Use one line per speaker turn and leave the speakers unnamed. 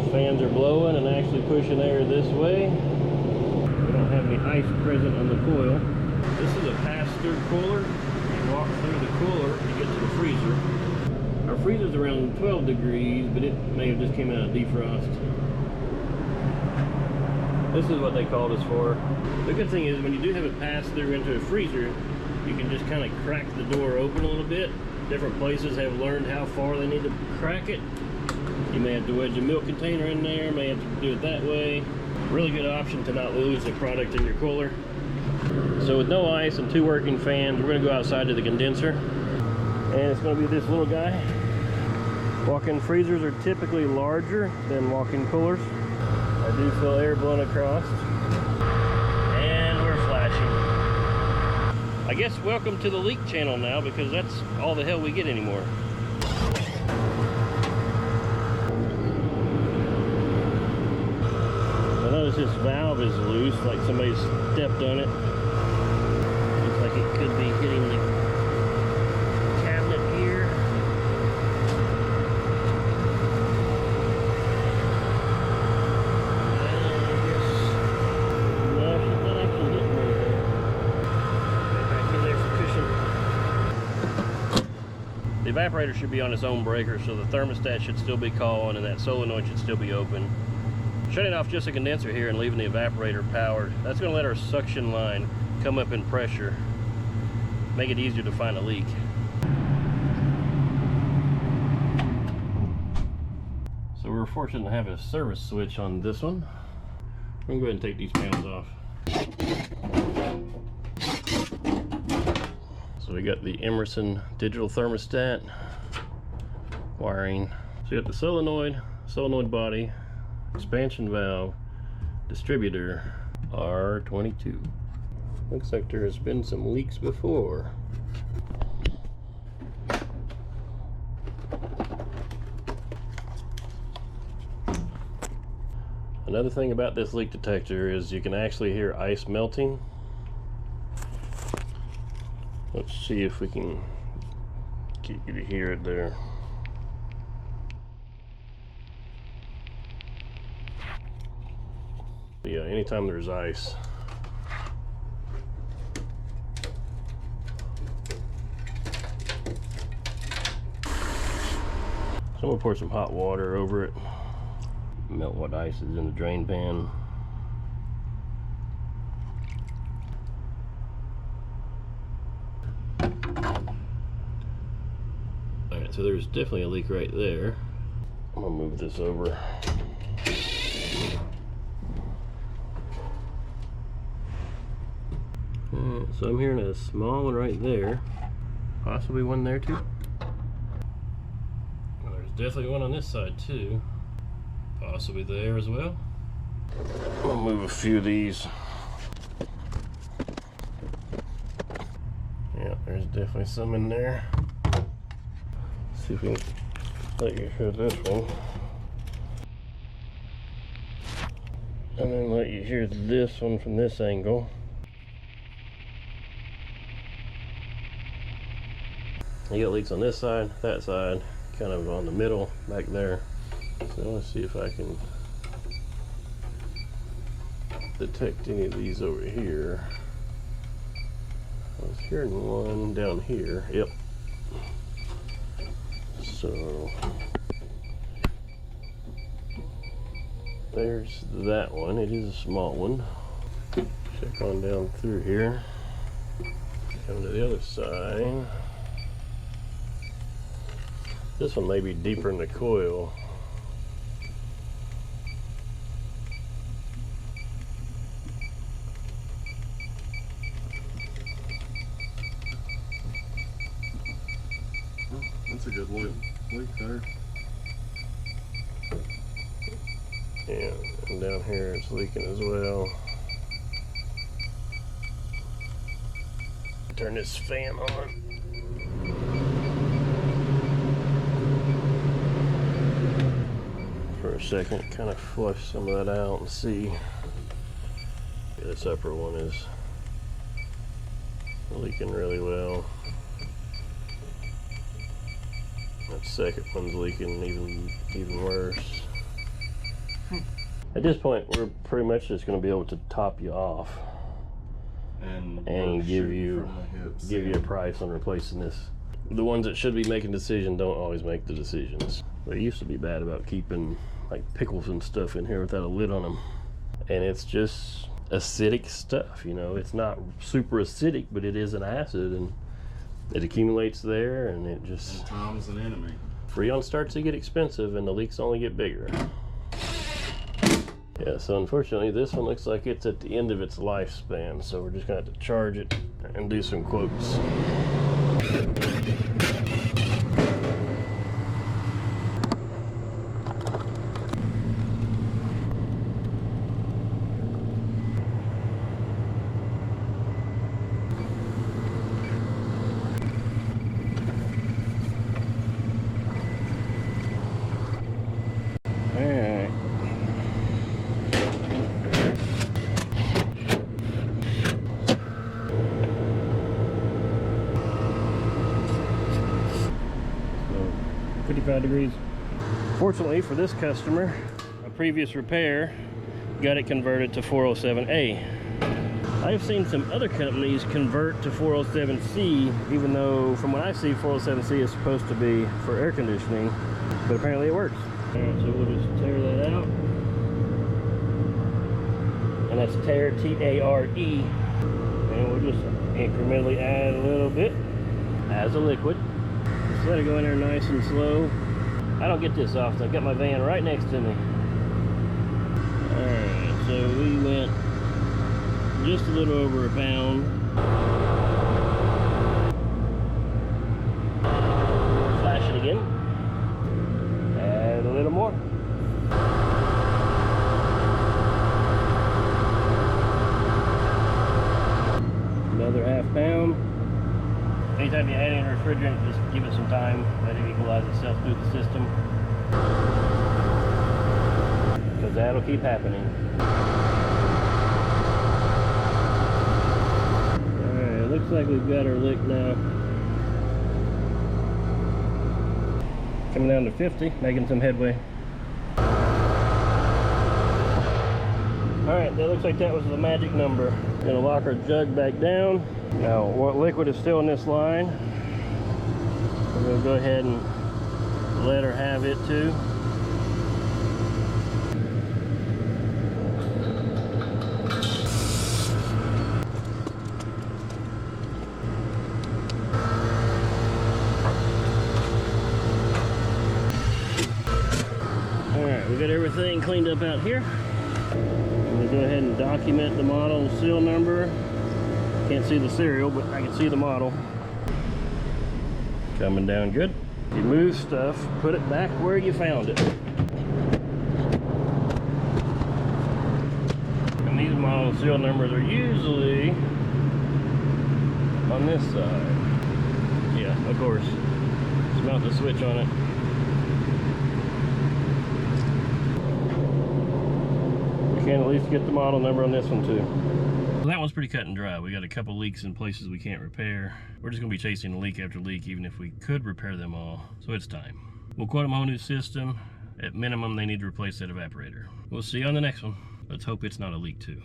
those fans are blowing and actually pushing air this way. We don't have any ice present on the coil. This is a pass-through cooler. You walk through the cooler to get to the freezer. Our freezer's around 12 degrees, but it may have just came out of defrost. This is what they called us for. The good thing is when you do have it pass through into a freezer, you can just kind of crack the door open a little bit. Different places have learned how far they need to crack it. You may have to wedge a milk container in there, may have to do it that way. Really good option to not lose the product in your cooler. So with no ice and 2 working fans, we're going to go outside to the condenser. And it's going to be this little guy. Walk-in freezers are typically larger than walk-in coolers. I do feel air blowing across. And we're flashing. I guess welcome to the leak channel now, because that's all the hell we get anymore. I notice this valve is loose, like somebody stepped on it. Looks like it could be hitting the cabinet here. The evaporator should be on its own breaker, so the thermostat should still be on and that solenoid should still be open. Shutting off just a condenser here and leaving the evaporator powered, that's going to let our suction line come up in pressure, make it easier to find a leak. So we're fortunate to have a service switch on this one. I'm going to go ahead and take these panels off. So we got the Emerson digital thermostat wiring. So you got the solenoid body, expansion valve, distributor, R22. Looks like there has been some leaks before. Another thing about this leak detector is you can actually hear ice melting. Let's see if we can get you to hear it there. Yeah, anytime there's ice. So I'm gonna pour some hot water over it. Melt what ice is in the drain pan. Alright, so there's definitely a leak right there. I'm gonna move this over. So I'm hearing a small one right there. Possibly one there too. Well, there's definitely one on this side too. Possibly there as well. I'll move a few of these. Yeah, there's definitely some in there. Let's see if we can let you hear this one. And then let you hear this one from this angle. You got leaks on this side, that side, kind of on the middle back there. So let's see if I can detect any of these over here. I was hearing one down here. Yep. So there's that one. It is a small one. Check on down through here. Come to the other side. This one may be deeper in the coil.
Oh, that's a good leak there.
Yeah, and down here it's leaking as well. Turn this fan on. For a second, kind of flush some of that out and see. Yeah, this upper one is leaking really well. That second one's leaking even worse. At this point, we're pretty much just going to be able to top you off and give you a price on replacing this. The ones that should be making decisions don't always make the decisions. They used to be bad about keeping like pickles and stuff in here without a lid on them, and it's just acidic stuff, you know. It's not super acidic, but it is an acid, and it accumulates there, and it just...
And time's an enemy.
Freon starts to get expensive, and the leaks only get bigger. Yeah, so unfortunately, this one looks like it's at the end of its lifespan, so we're just gonna have to charge it and do some quotes. So 55 degrees. Fortunately for this customer, a previous repair got it converted to 407A. I've seen some other companies convert to 407C, even though from what I see 407C is supposed to be for air conditioning, but apparently it works. Alright, so we'll just tear that out. And that's tear, T-A-R-E. And we'll just incrementally add a little bit as a liquid. Just let it go in there nice and slow. I don't get this often. I've got my van right next to me. Alright, so we went just a little over a pound. Flash it again. Add a little more. Another half pound. Anytime you add in a refrigerant, just give it some time, let it equalize itself through the system, because that'll keep happening. Alright, looks like we've got our lick now. Coming down to 50, making some headway. Alright, that looks like that was the magic number. Gonna lock our jug back down. Now, what liquid is still in this line, we're gonna go ahead and let her have it too. Alright, we got everything cleaned up out here. I'm gonna go ahead and document the model and serial number. Can't see the serial, but I can see the model. Coming down good. If you move stuff, put it back where you found it. And these model serial numbers are usually on this side. Yeah, of course. Just mount the switch on it. We can at least get the model number on this one too. Well, that one's pretty cut and dry. We got a couple leaks in places we can't repair. We're just gonna be chasing leak after leak, even if we could repair them all. So it's time. We'll quote them a whole new system. At minimum, they need to replace that evaporator. We'll see you on the next one. Let's hope it's not a leak too.